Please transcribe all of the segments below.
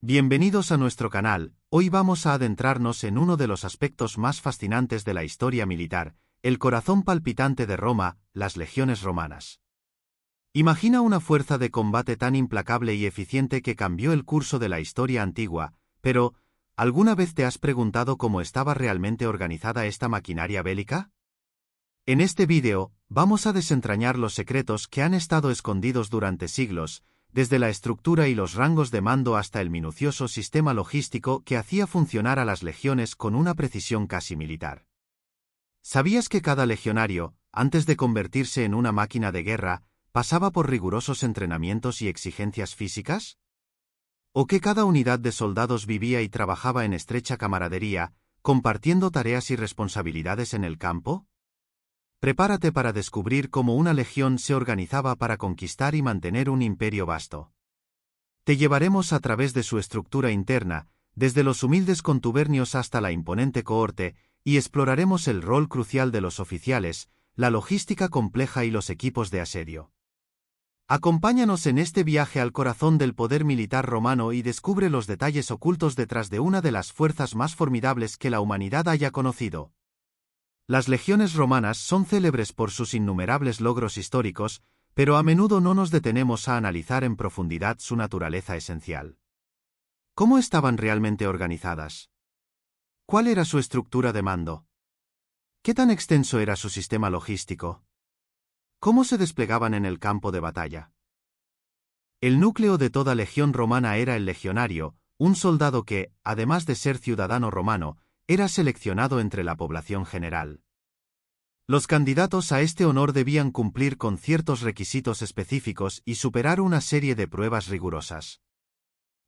Bienvenidos a nuestro canal. Hoy vamos a adentrarnos en uno de los aspectos más fascinantes de la historia militar, el corazón palpitante de Roma, las legiones romanas. Imagina una fuerza de combate tan implacable y eficiente que cambió el curso de la historia antigua, pero, ¿alguna vez te has preguntado cómo estaba realmente organizada esta maquinaria bélica? En este vídeo, vamos a desentrañar los secretos que han estado escondidos durante siglos, desde la estructura y los rangos de mando hasta el minucioso sistema logístico que hacía funcionar a las legiones con una precisión casi militar. ¿Sabías que cada legionario, antes de convertirse en una máquina de guerra, pasaba por rigurosos entrenamientos y exigencias físicas? ¿O que cada unidad de soldados vivía y trabajaba en estrecha camaradería, compartiendo tareas y responsabilidades en el campo? Prepárate para descubrir cómo una legión se organizaba para conquistar y mantener un imperio vasto. Te llevaremos a través de su estructura interna, desde los humildes contubernios hasta la imponente cohorte, y exploraremos el rol crucial de los oficiales, la logística compleja y los equipos de asedio. Acompáñanos en este viaje al corazón del poder militar romano y descubre los detalles ocultos detrás de una de las fuerzas más formidables que la humanidad haya conocido. Las legiones romanas son célebres por sus innumerables logros históricos, pero a menudo no nos detenemos a analizar en profundidad su naturaleza esencial. ¿Cómo estaban realmente organizadas? ¿Cuál era su estructura de mando? ¿Qué tan extenso era su sistema logístico? ¿Cómo se desplegaban en el campo de batalla? El núcleo de toda legión romana era el legionario, un soldado que, además de ser ciudadano romano, era seleccionado entre la población general. Los candidatos a este honor debían cumplir con ciertos requisitos específicos y superar una serie de pruebas rigurosas.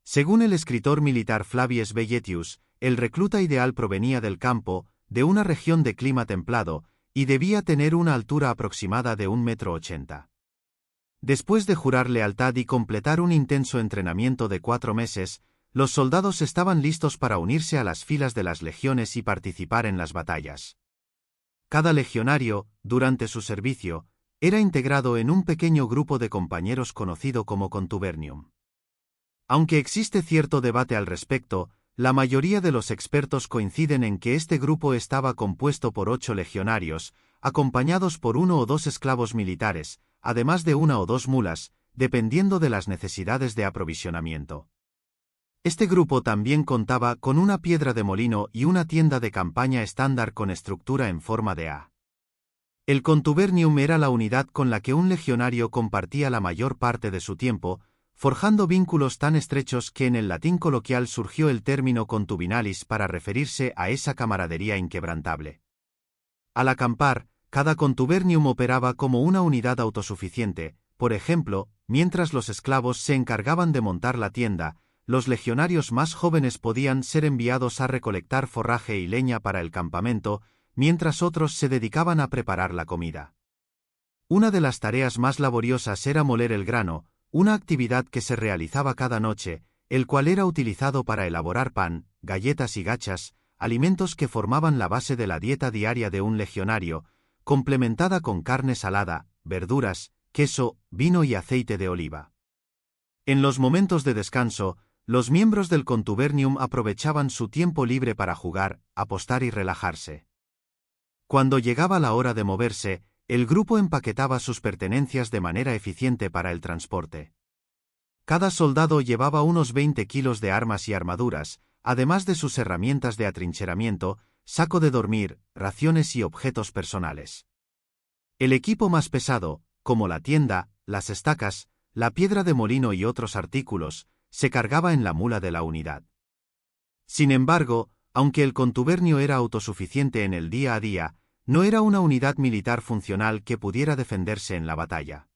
Según el escritor militar Flavius Velletius, el recluta ideal provenía del campo, de una región de clima templado, y debía tener una altura aproximada de 1,80 m. Después de jurar lealtad y completar un intenso entrenamiento de 4 meses, los soldados estaban listos para unirse a las filas de las legiones y participar en las batallas. Cada legionario, durante su servicio, era integrado en un pequeño grupo de compañeros conocido como contubernium. Aunque existe cierto debate al respecto, la mayoría de los expertos coinciden en que este grupo estaba compuesto por 8 legionarios, acompañados por 1 o 2 esclavos militares, además de 1 o 2 mulas, dependiendo de las necesidades de aprovisionamiento. Este grupo también contaba con una piedra de molino y una tienda de campaña estándar con estructura en forma de A. El contubernium era la unidad con la que un legionario compartía la mayor parte de su tiempo, forjando vínculos tan estrechos que en el latín coloquial surgió el término contubinalis para referirse a esa camaradería inquebrantable. Al acampar, cada contubernium operaba como una unidad autosuficiente, por ejemplo, mientras los esclavos se encargaban de montar la tienda, los legionarios más jóvenes podían ser enviados a recolectar forraje y leña para el campamento, mientras otros se dedicaban a preparar la comida. Una de las tareas más laboriosas era moler el grano, una actividad que se realizaba cada noche, el cual era utilizado para elaborar pan, galletas y gachas, alimentos que formaban la base de la dieta diaria de un legionario, complementada con carne salada, verduras, queso, vino y aceite de oliva. En los momentos de descanso, los miembros del contubernium aprovechaban su tiempo libre para jugar, apostar y relajarse. Cuando llegaba la hora de moverse, el grupo empaquetaba sus pertenencias de manera eficiente para el transporte. Cada soldado llevaba unos 20 kilos de armas y armaduras, además de sus herramientas de atrincheramiento, saco de dormir, raciones y objetos personales. El equipo más pesado, como la tienda, las estacas, la piedra de molino y otros artículos, se cargaba en la mula de la unidad. Sin embargo, aunque el contubernio era autosuficiente en el día a día, no era una unidad militar funcional que pudiera defenderse en la batalla.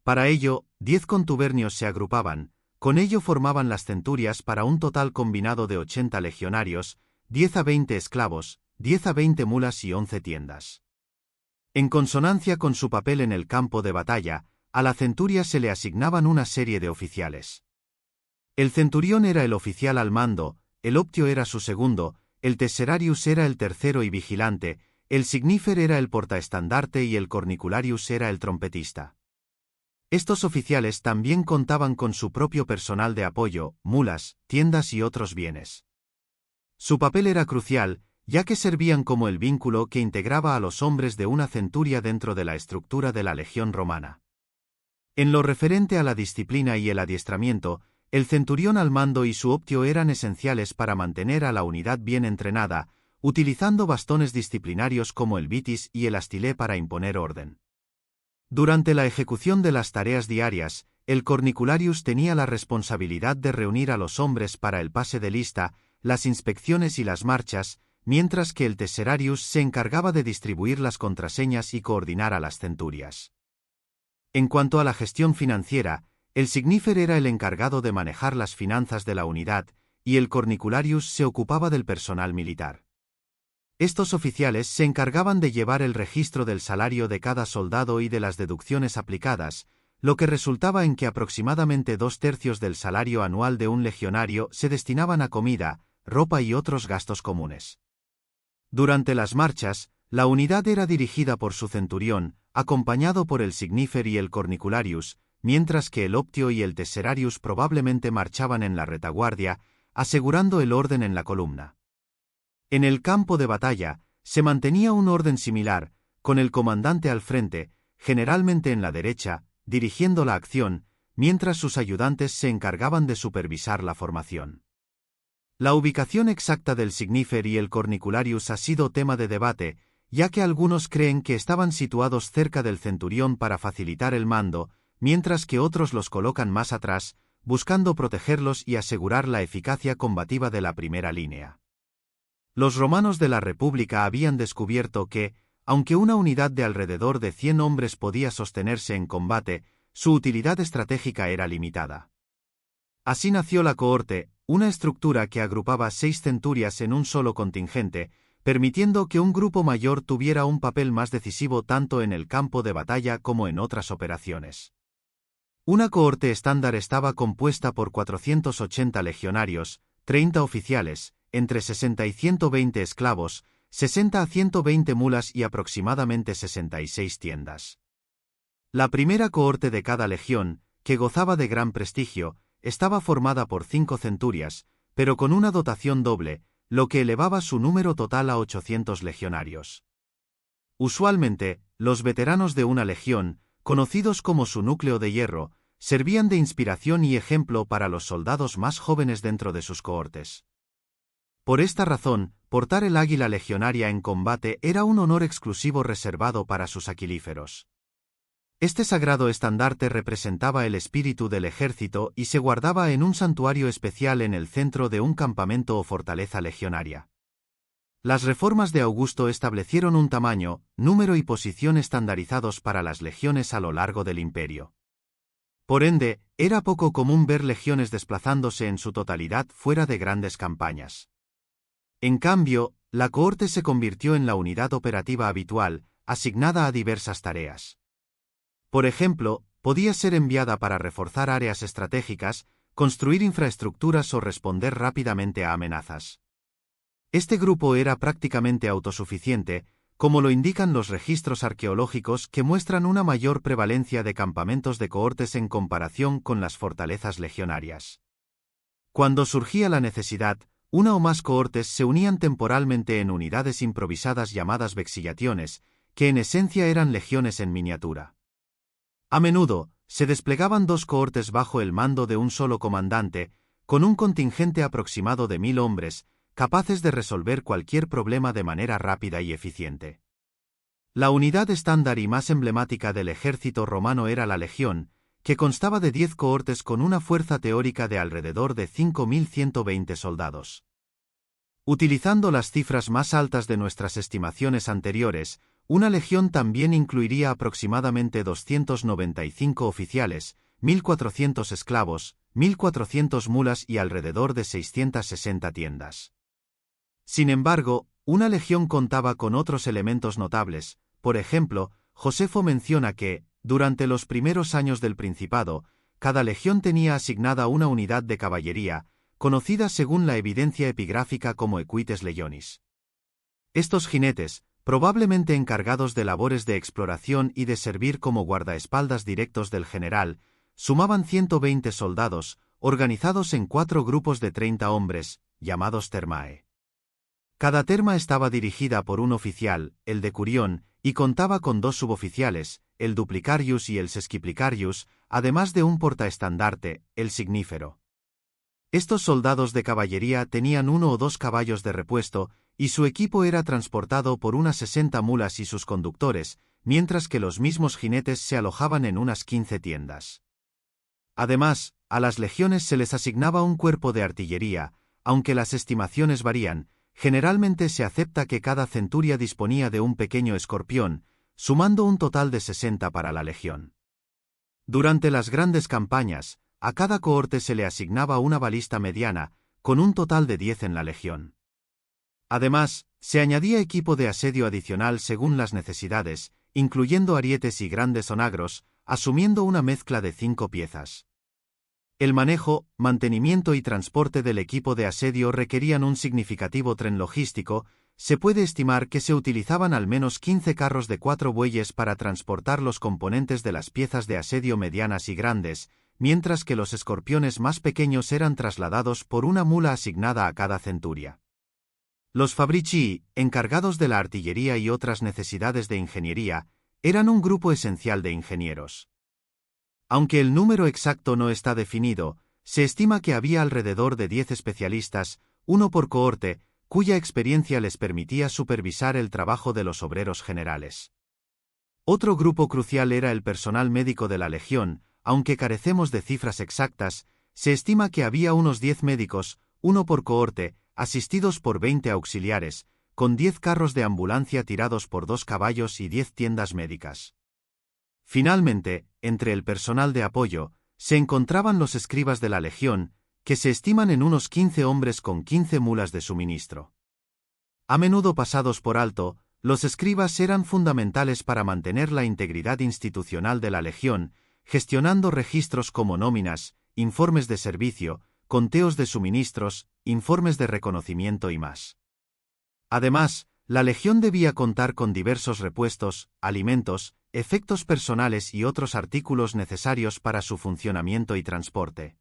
Para ello, 10 contubernios se agrupaban, con ello formaban las centurias para un total combinado de 80 legionarios, 10 a 20 esclavos, 10 a 20 mulas y 11 tiendas. En consonancia con su papel en el campo de batalla, a la centuria se le asignaban una serie de oficiales. El centurión era el oficial al mando, el optio era su segundo, el tesserarius era el tercero y vigilante, el signifer era el portaestandarte y el cornicularius era el trompetista. Estos oficiales también contaban con su propio personal de apoyo, mulas, tiendas y otros bienes. Su papel era crucial, ya que servían como el vínculo que integraba a los hombres de una centuria dentro de la estructura de la legión romana. En lo referente a la disciplina y el adiestramiento, el centurión al mando y su optio eran esenciales para mantener a la unidad bien entrenada, utilizando bastones disciplinarios como el vitis y el astilé para imponer orden. Durante la ejecución de las tareas diarias, el cornicularius tenía la responsabilidad de reunir a los hombres para el pase de lista, las inspecciones y las marchas, mientras que el tesserarius se encargaba de distribuir las contraseñas y coordinar a las centurias. En cuanto a la gestión financiera, el signifer era el encargado de manejar las finanzas de la unidad, y el cornicularius se ocupaba del personal militar. Estos oficiales se encargaban de llevar el registro del salario de cada soldado y de las deducciones aplicadas, lo que resultaba en que aproximadamente 2/3 del salario anual de un legionario se destinaban a comida, ropa y otros gastos comunes. Durante las marchas, la unidad era dirigida por su centurión, acompañado por el signifer y el cornicularius, mientras que el optio y el tesserarius probablemente marchaban en la retaguardia, asegurando el orden en la columna. En el campo de batalla, se mantenía un orden similar, con el comandante al frente, generalmente en la derecha, dirigiendo la acción, mientras sus ayudantes se encargaban de supervisar la formación. La ubicación exacta del signifer y el cornicularius ha sido tema de debate, ya que algunos creen que estaban situados cerca del centurión para facilitar el mando, mientras que otros los colocan más atrás, buscando protegerlos y asegurar la eficacia combativa de la primera línea. Los romanos de la República habían descubierto que, aunque una unidad de alrededor de 100 hombres podía sostenerse en combate, su utilidad estratégica era limitada. Así nació la cohorte, una estructura que agrupaba 6 centurias en un solo contingente, permitiendo que un grupo mayor tuviera un papel más decisivo tanto en el campo de batalla como en otras operaciones. Una cohorte estándar estaba compuesta por 480 legionarios, 30 oficiales, entre 60 y 120 esclavos, 60 a 120 mulas y aproximadamente 66 tiendas. La primera cohorte de cada legión, que gozaba de gran prestigio, estaba formada por 5 centurias, pero con una dotación doble, lo que elevaba su número total a 800 legionarios. Usualmente, los veteranos de una legión, conocidos como su núcleo de hierro, servían de inspiración y ejemplo para los soldados más jóvenes dentro de sus cohortes. Por esta razón, portar el águila legionaria en combate era un honor exclusivo reservado para sus aquilíferos. Este sagrado estandarte representaba el espíritu del ejército y se guardaba en un santuario especial en el centro de un campamento o fortaleza legionaria. Las reformas de Augusto establecieron un tamaño, número y posición estandarizados para las legiones a lo largo del imperio. Por ende, era poco común ver legiones desplazándose en su totalidad fuera de grandes campañas. En cambio, la cohorte se convirtió en la unidad operativa habitual, asignada a diversas tareas. Por ejemplo, podía ser enviada para reforzar áreas estratégicas, construir infraestructuras o responder rápidamente a amenazas. Este grupo era prácticamente autosuficiente, como lo indican los registros arqueológicos que muestran una mayor prevalencia de campamentos de cohortes en comparación con las fortalezas legionarias. Cuando surgía la necesidad, una o más cohortes se unían temporalmente en unidades improvisadas llamadas vexillationes, que en esencia eran legiones en miniatura. A menudo, se desplegaban 2 cohortes bajo el mando de un solo comandante, con un contingente aproximado de 1000 hombres, capaces de resolver cualquier problema de manera rápida y eficiente. La unidad estándar y más emblemática del ejército romano era la legión, que constaba de 10 cohortes con una fuerza teórica de alrededor de 5.120 soldados. Utilizando las cifras más altas de nuestras estimaciones anteriores, una legión también incluiría aproximadamente 295 oficiales, 1.400 esclavos, 1.400 mulas y alrededor de 660 tiendas. Sin embargo, una legión contaba con otros elementos notables. Por ejemplo, Josefo menciona que, durante los primeros años del Principado, cada legión tenía asignada una unidad de caballería, conocida según la evidencia epigráfica como equites legionis. Estos jinetes, probablemente encargados de labores de exploración y de servir como guardaespaldas directos del general, sumaban 120 soldados, organizados en 4 grupos de 30 hombres, llamados termae. Cada terma estaba dirigida por un oficial, el decurión, y contaba con 2 suboficiales, el duplicarius y el sesquiplicarius, además de un portaestandarte, el signífero. Estos soldados de caballería tenían 1 o 2 caballos de repuesto, y su equipo era transportado por unas 60 mulas y sus conductores, mientras que los mismos jinetes se alojaban en unas 15 tiendas. Además, a las legiones se les asignaba un cuerpo de artillería, aunque las estimaciones varían. Generalmente se acepta que cada centuria disponía de un pequeño escorpión, sumando un total de 60 para la legión. Durante las grandes campañas, a cada cohorte se le asignaba una balista mediana, con un total de 10 en la legión. Además, se añadía equipo de asedio adicional según las necesidades, incluyendo arietes y grandes onagros, asumiendo una mezcla de 5 piezas. El manejo, mantenimiento y transporte del equipo de asedio requerían un significativo tren logístico. Se puede estimar que se utilizaban al menos 15 carros de 4 bueyes para transportar los componentes de las piezas de asedio medianas y grandes, mientras que los escorpiones más pequeños eran trasladados por una mula asignada a cada centuria. Los fabricii, encargados de la artillería y otras necesidades de ingeniería, eran un grupo esencial de ingenieros. Aunque el número exacto no está definido, se estima que había alrededor de 10 especialistas, uno por cohorte, cuya experiencia les permitía supervisar el trabajo de los obreros generales. Otro grupo crucial era el personal médico de la legión. Aunque carecemos de cifras exactas, se estima que había unos 10 médicos, uno por cohorte, asistidos por 20 auxiliares, con 10 carros de ambulancia tirados por 2 caballos y 10 tiendas médicas. Finalmente, entre el personal de apoyo, se encontraban los escribas de la legión, que se estiman en unos 15 hombres con 15 mulas de suministro. A menudo pasados por alto, los escribas eran fundamentales para mantener la integridad institucional de la legión, gestionando registros como nóminas, informes de servicio, conteos de suministros, informes de reconocimiento y más. Además, la legión debía contar con diversos repuestos, alimentos, efectos personales y otros artículos necesarios para su funcionamiento y transporte.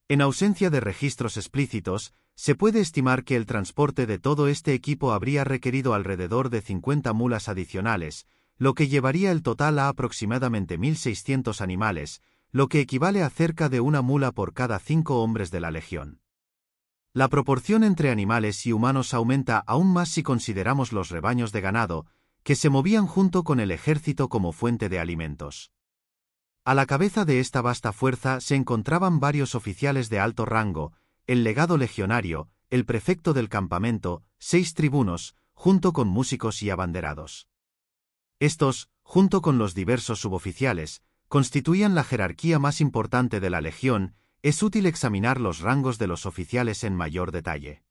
En ausencia de registros explícitos, se puede estimar que el transporte de todo este equipo habría requerido alrededor de 50 mulas adicionales, lo que llevaría el total a aproximadamente 1.600 animales, lo que equivale a cerca de una mula por cada 5 hombres de la legión. La proporción entre animales y humanos aumenta aún más si consideramos los rebaños de ganado, que se movían junto con el ejército como fuente de alimentos. A la cabeza de esta vasta fuerza se encontraban varios oficiales de alto rango, el legado legionario, el prefecto del campamento, 6 tribunos, junto con músicos y abanderados. Estos, junto con los diversos suboficiales, constituían la jerarquía más importante de la legión. Es útil examinar los rangos de los oficiales en mayor detalle.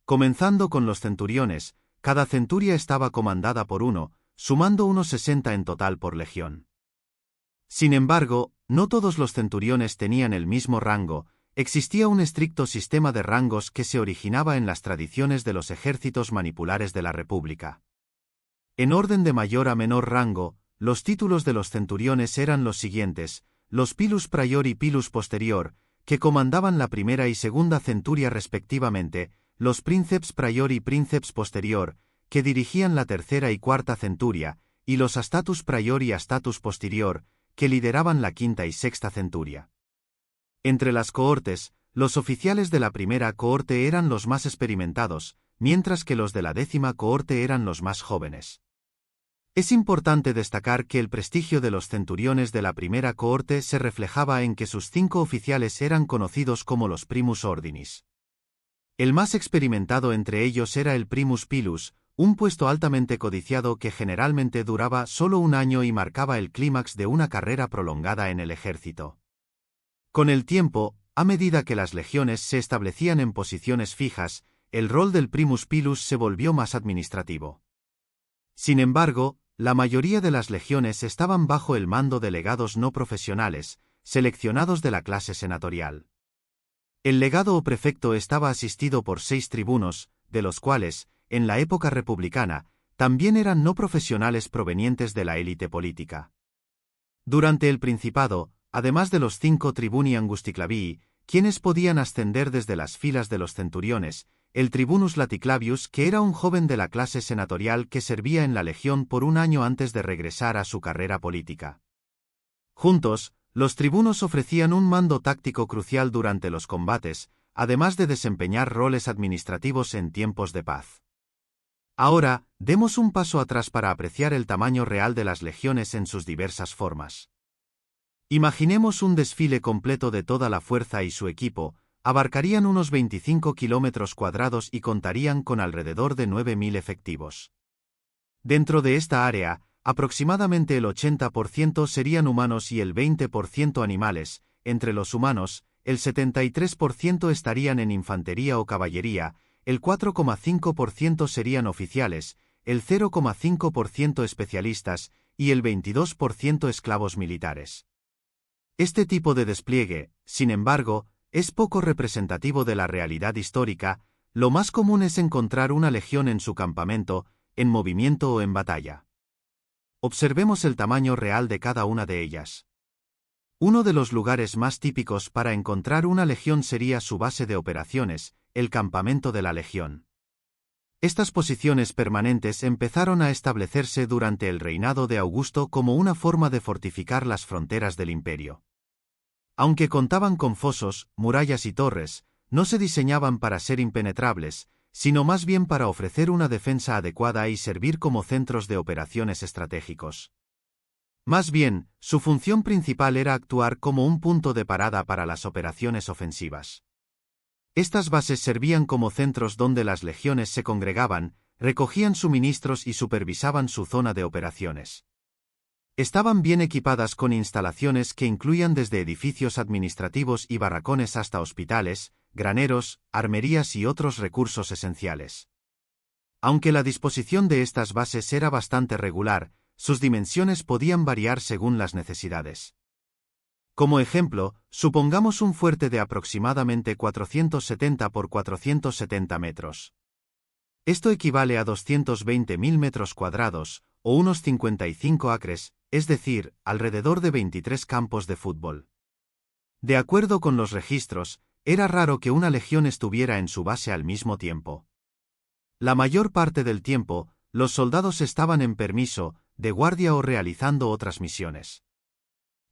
Comenzando con los centuriones, cada centuria estaba comandada por uno, sumando unos 60 en total por legión. Sin embargo, no todos los centuriones tenían el mismo rango. Existía un estricto sistema de rangos que se originaba en las tradiciones de los ejércitos manipulares de la República. En orden de mayor a menor rango, los títulos de los centuriones eran los siguientes: los pilus prior y pilus posterior, que comandaban la primera y segunda centuria respectivamente, los princeps prior y princeps posterior, que dirigían la tercera y cuarta centuria, y los astatus prior y astatus posterior, que lideraban la quinta y sexta centuria. Entre las cohortes, los oficiales de la primera cohorte eran los más experimentados, mientras que los de la 10ª cohorte eran los más jóvenes. Es importante destacar que el prestigio de los centuriones de la primera cohorte se reflejaba en que sus 5 oficiales eran conocidos como los primus ordinis. El más experimentado entre ellos era el primus pilus, un puesto altamente codiciado que generalmente duraba solo un año y marcaba el clímax de una carrera prolongada en el ejército. Con el tiempo, a medida que las legiones se establecían en posiciones fijas, el rol del primus pilus se volvió más administrativo. Sin embargo, la mayoría de las legiones estaban bajo el mando de legados no profesionales, seleccionados de la clase senatorial. El legado o prefecto estaba asistido por 6 tribunos, de los cuales, en la época republicana, también eran no profesionales provenientes de la élite política. Durante el Principado, además de los 5 tribuni angusticlavii, quienes podían ascender desde las filas de los centuriones, el tribunus Laticlavius, que era un joven de la clase senatorial que servía en la legión por un año antes de regresar a su carrera política. Juntos, los tribunos ofrecían un mando táctico crucial durante los combates, además de desempeñar roles administrativos en tiempos de paz. Ahora, demos un paso atrás para apreciar el tamaño real de las legiones en sus diversas formas. Imaginemos un desfile completo de toda la fuerza y su equipo, abarcarían unos 25 kilómetros cuadrados y contarían con alrededor de 9.000 efectivos. Dentro de esta área, aproximadamente el 80% serían humanos y el 20% animales. Entre los humanos, el 73% estarían en infantería o caballería, el 4,5% serían oficiales, el 0,5% especialistas y el 22% esclavos militares. Este tipo de despliegue, sin embargo, es poco representativo de la realidad histórica. Lo más común es encontrar una legión en su campamento, en movimiento o en batalla. Observemos el tamaño real de cada una de ellas. Uno de los lugares más típicos para encontrar una legión sería su base de operaciones, el campamento de la legión. Estas posiciones permanentes empezaron a establecerse durante el reinado de Augusto como una forma de fortificar las fronteras del imperio. Aunque contaban con fosos, murallas y torres, no se diseñaban para ser impenetrables, sino más bien para ofrecer una defensa adecuada y servir como centros de operaciones estratégicos. Más bien, su función principal era actuar como un punto de parada para las operaciones ofensivas. Estas bases servían como centros donde las legiones se congregaban, recogían suministros y supervisaban su zona de operaciones. Estaban bien equipadas con instalaciones que incluían desde edificios administrativos y barracones hasta hospitales, graneros, armerías y otros recursos esenciales. Aunque la disposición de estas bases era bastante regular, sus dimensiones podían variar según las necesidades. Como ejemplo, supongamos un fuerte de aproximadamente 470 por 470 metros. Esto equivale a 220.000 metros cuadrados, o unos 55 acres, es decir, alrededor de 23 campos de fútbol. De acuerdo con los registros, era raro que una legión estuviera en su base al mismo tiempo. La mayor parte del tiempo, los soldados estaban en permiso, de guardia o realizando otras misiones.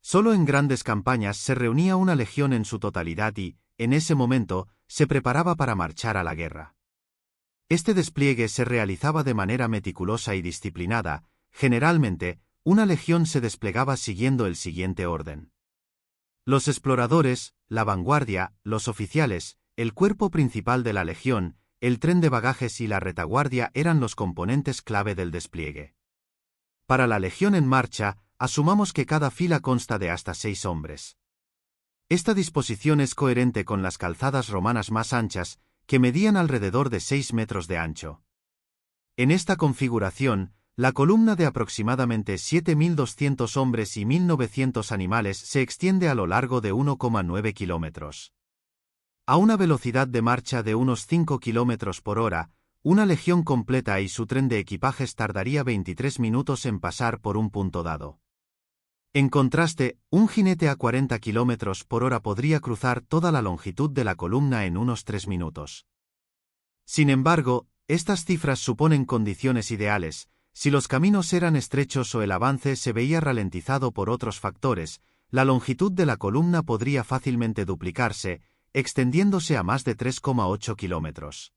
Solo en grandes campañas se reunía una legión en su totalidad y, en ese momento, se preparaba para marchar a la guerra. Este despliegue se realizaba de manera meticulosa y disciplinada. Generalmente, una legión se desplegaba siguiendo el siguiente orden. Los exploradores, la vanguardia, los oficiales, el cuerpo principal de la legión, el tren de bagajes y la retaguardia eran los componentes clave del despliegue. Para la legión en marcha, asumamos que cada fila consta de hasta 6 hombres. Esta disposición es coherente con las calzadas romanas más anchas, que medían alrededor de 6 metros de ancho. En esta configuración, la columna de aproximadamente 7.200 hombres y 1.900 animales se extiende a lo largo de 1,9 kilómetros. A una velocidad de marcha de unos 5 kilómetros por hora, una legión completa y su tren de equipajes tardaría 23 minutos en pasar por un punto dado. En contraste, un jinete a 40 kilómetros por hora podría cruzar toda la longitud de la columna en unos 3 minutos. Sin embargo, estas cifras suponen condiciones ideales. Si los caminos eran estrechos o el avance se veía ralentizado por otros factores, la longitud de la columna podría fácilmente duplicarse, extendiéndose a más de 3,8 kilómetros.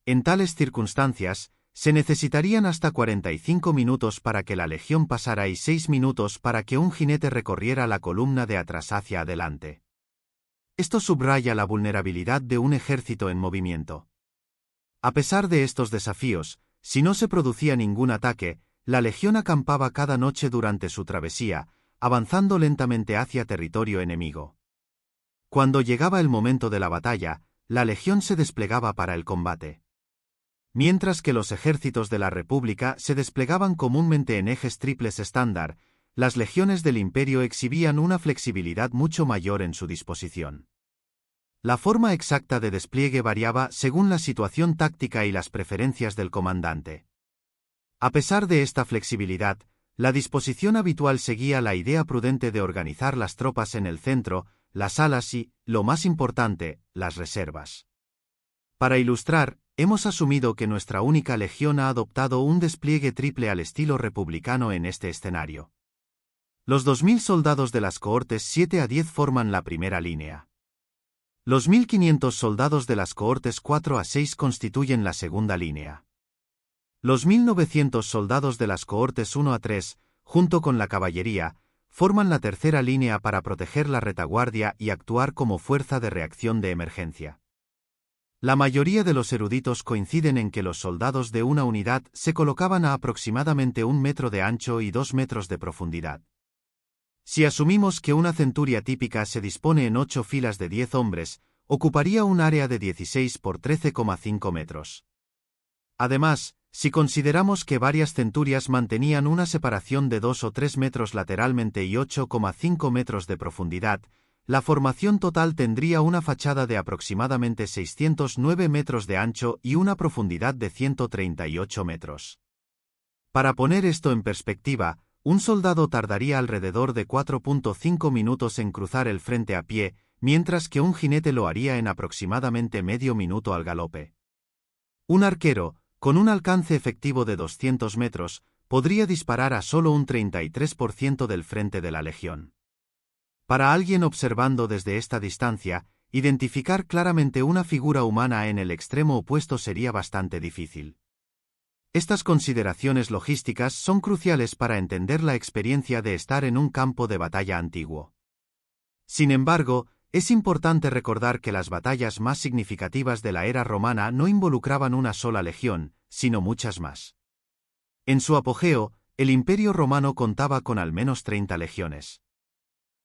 En tales circunstancias, se necesitarían hasta 45 minutos para que la legión pasara y 6 minutos para que un jinete recorriera la columna de atrás hacia adelante. Esto subraya la vulnerabilidad de un ejército en movimiento. A pesar de estos desafíos, si no se producía ningún ataque, la legión acampaba cada noche durante su travesía, avanzando lentamente hacia territorio enemigo. Cuando llegaba el momento de la batalla, la legión se desplegaba para el combate. Mientras que los ejércitos de la República se desplegaban comúnmente en ejes triples estándar, las legiones del Imperio exhibían una flexibilidad mucho mayor en su disposición. La forma exacta de despliegue variaba según la situación táctica y las preferencias del comandante. A pesar de esta flexibilidad, la disposición habitual seguía la idea prudente de organizar las tropas en el centro, las alas y, lo más importante, las reservas. Para ilustrar, hemos asumido que nuestra única legión ha adoptado un despliegue triple al estilo republicano en este escenario. Los 2.000 soldados de las cohortes 7 a 10 forman la primera línea. Los 1.500 soldados de las cohortes 4 a 6 constituyen la segunda línea. Los 1.900 soldados de las cohortes 1 a 3, junto con la caballería, forman la tercera línea para proteger la retaguardia y actuar como fuerza de reacción de emergencia. La mayoría de los eruditos coinciden en que los soldados de una unidad se colocaban a aproximadamente 1 metro de ancho y 2 metros de profundidad. Si asumimos que una centuria típica se dispone en 8 filas de 10 hombres, ocuparía un área de 16 por 13,5 metros. Además, si consideramos que varias centurias mantenían una separación de 2 o 3 metros lateralmente y 8,5 metros de profundidad, la formación total tendría una fachada de aproximadamente 609 metros de ancho y una profundidad de 138 metros. Para poner esto en perspectiva, un soldado tardaría alrededor de 4,5 minutos en cruzar el frente a pie, mientras que un jinete lo haría en aproximadamente medio minuto al galope. Un arquero, con un alcance efectivo de 200 metros, podría disparar a solo un 33% del frente de la legión. Para alguien observando desde esta distancia, identificar claramente una figura humana en el extremo opuesto sería bastante difícil. Estas consideraciones logísticas son cruciales para entender la experiencia de estar en un campo de batalla antiguo. Sin embargo, es importante recordar que las batallas más significativas de la era romana no involucraban una sola legión, sino muchas más. En su apogeo, el Imperio Romano contaba con al menos 30 legiones.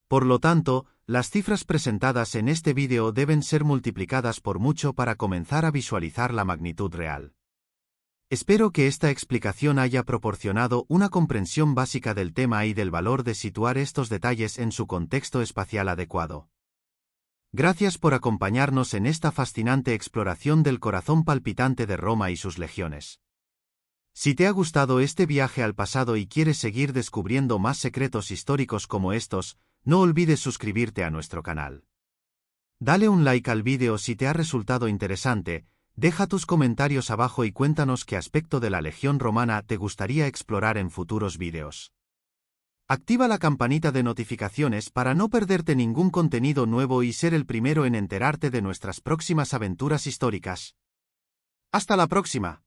Por lo tanto, las cifras presentadas en este vídeo deben ser multiplicadas por mucho para comenzar a visualizar la magnitud real. Espero que esta explicación haya proporcionado una comprensión básica del tema y del valor de situar estos detalles en su contexto espacial adecuado. Gracias por acompañarnos en esta fascinante exploración del corazón palpitante de Roma y sus legiones. Si te ha gustado este viaje al pasado y quieres seguir descubriendo más secretos históricos como estos, no olvides suscribirte a nuestro canal. Dale un like al vídeo si te ha resultado interesante, deja tus comentarios abajo y cuéntanos qué aspecto de la Legión Romana te gustaría explorar en futuros vídeos. Activa la campanita de notificaciones para no perderte ningún contenido nuevo y ser el primero en enterarte de nuestras próximas aventuras históricas. ¡Hasta la próxima!